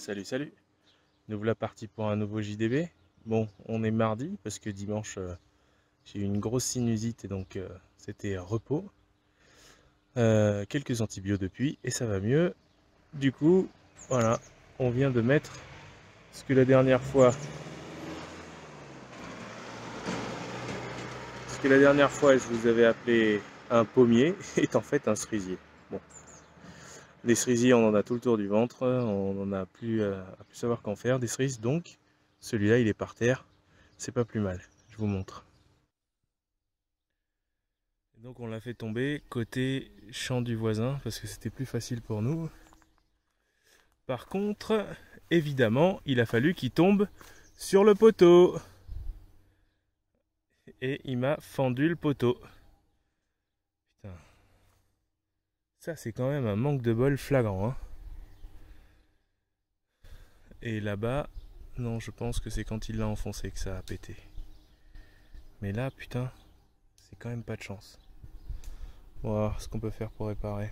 Salut, salut. Nous voilà partis pour un nouveau JDB. Bon, on est mardi parce que dimanche j'ai eu une grosse sinusite et donc c'était repos. Quelques antibiotiques depuis et ça va mieux. Du coup, voilà, on vient de mettre ce que la dernière fois je vous avais appelé un pommier est en fait un cerisier. Bon, des cerisiers on en a tout le tour du ventre, on en a plus à plus savoir qu'en faire. Des cerises donc, celui-là il est par terre, c'est pas plus mal. Je vous montre. Donc on l'a fait tomber côté champ du voisin parce que c'était plus facile pour nous. Par contre, évidemment, il a fallu qu'il tombe sur le poteau. Et il m'a fendu le poteau. Putain. Ça c'est quand même un manque de bol flagrant. Hein. Et là-bas, non, je pense que c'est quand il l'a enfoncé que ça a pété. Mais là, putain, c'est quand même pas de chance. On va voir ce qu'on peut faire pour réparer.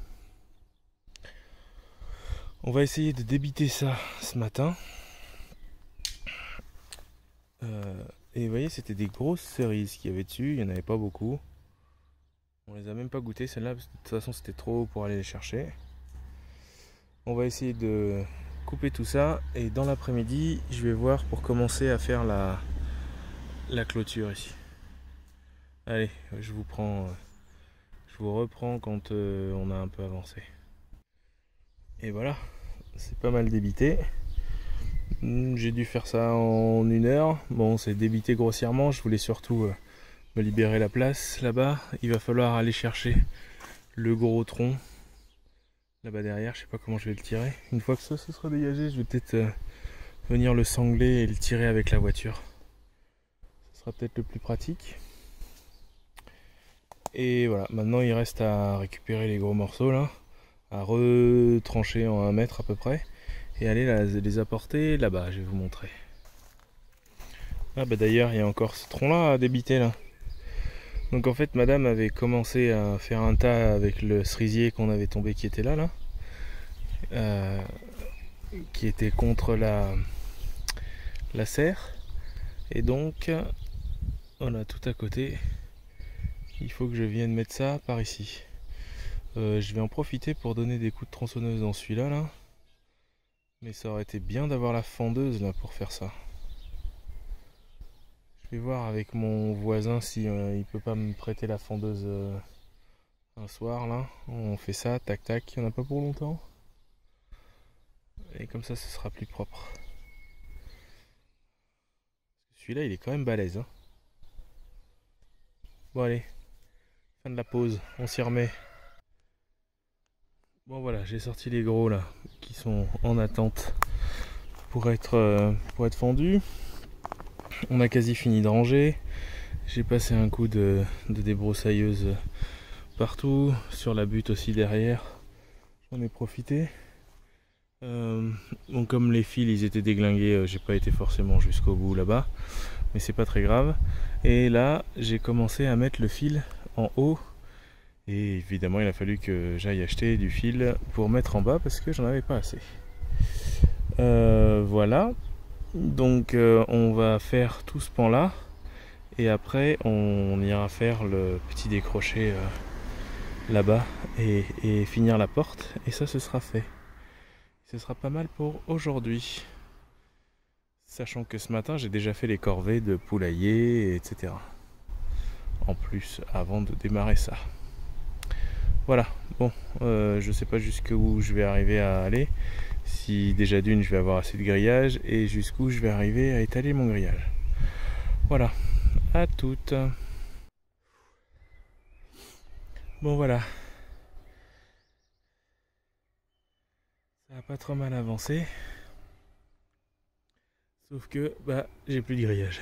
On va essayer de débiter ça ce matin. Et vous voyez, c'était des grosses cerises qu'il y avait dessus, il n'y en avait pas beaucoup. On les a même pas goûtées, celles-là, parce que de toute façon c'était trop haut pour aller les chercher. On va essayer de couper tout ça, et dans l'après-midi, je vais voir pour commencer à faire la clôture ici. Allez, je vous reprends quand on a un peu avancé. Et voilà, c'est pas mal débité. J'ai dû faire ça en 1 heure. Bon, c'est débité grossièrement. Je voulais surtout me libérer la place là-bas. Il va falloir aller chercher le gros tronc là-bas derrière. Je sais pas comment je vais le tirer. Une fois que ça se sera dégagé, je vais peut-être venir le sangler et le tirer avec la voiture. Ce sera peut-être le plus pratique. Et voilà, maintenant il reste à récupérer les gros morceaux là, à retrancher en 1 mètre à peu près. Et aller les apporter là-bas, je vais vous montrer. Ah bah d'ailleurs il y a encore ce tronc là à débiter là. Donc en fait madame avait commencé à faire un tas avec le cerisier qu'on avait tombé qui était là qui était contre la serre. Et donc on a tout à côté. Il faut que je vienne mettre ça par ici. Je vais en profiter pour donner des coups de tronçonneuse dans celui-là là. Mais ça aurait été bien d'avoir la fendeuse là pour faire ça. Je vais voir avec mon voisin si il peut pas me prêter la fendeuse un soir là. On fait ça, tac tac, il n'y en a pas pour longtemps. Et comme ça ce sera plus propre. Celui-là il est quand même balèze. Hein. Bon allez, fin de la pause, on s'y remet. Bon voilà, j'ai sorti les gros là, qui sont en attente pour être fendus. On a quasi fini de ranger. J'ai passé un coup de débroussailleuse partout, sur la butte aussi derrière. J'en ai profité. Bon, comme les fils ils étaient déglingués, j'ai pas été forcément jusqu'au bout là-bas, mais c'est pas très grave. Et là, j'ai commencé à mettre le fil en haut. Et évidemment, il a fallu que j'aille acheter du fil pour mettre en bas parce que j'en avais pas assez. Voilà. Donc, on va faire tout ce pan là. Et après, on ira faire le petit décroché là-bas et finir la porte. Et ça, ce sera fait. Ce sera pas mal pour aujourd'hui. Sachant que ce matin, j'ai déjà fait les corvées de poulailler, etc. En plus, avant de démarrer ça. Voilà, bon, je sais pas jusqu'où je vais arriver à aller. Si déjà d'une, je vais avoir assez de grillage et jusqu'où je vais arriver à étaler mon grillage. Voilà, à toutes. Bon voilà. Ça a pas trop mal avancé. Sauf que, bah, j'ai plus de grillage.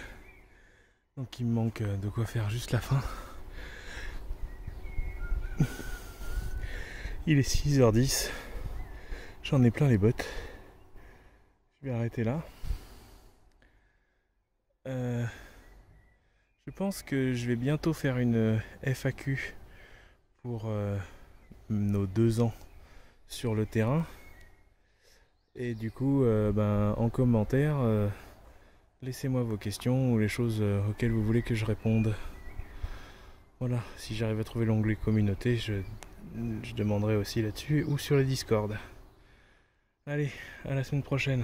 Donc il me manque de quoi faire juste la fin. Il est 6h10. J'en ai plein les bottes. Je vais arrêter là. Je pense que je vais bientôt faire une FAQ pour nos 2 ans sur le terrain. Et du coup, en commentaire, laissez-moi vos questions ou les choses auxquelles vous voulez que je réponde. Voilà, si j'arrive à trouver l'onglet communauté, je demanderai aussi là-dessus ou sur le Discord. Allez, à la semaine prochaine.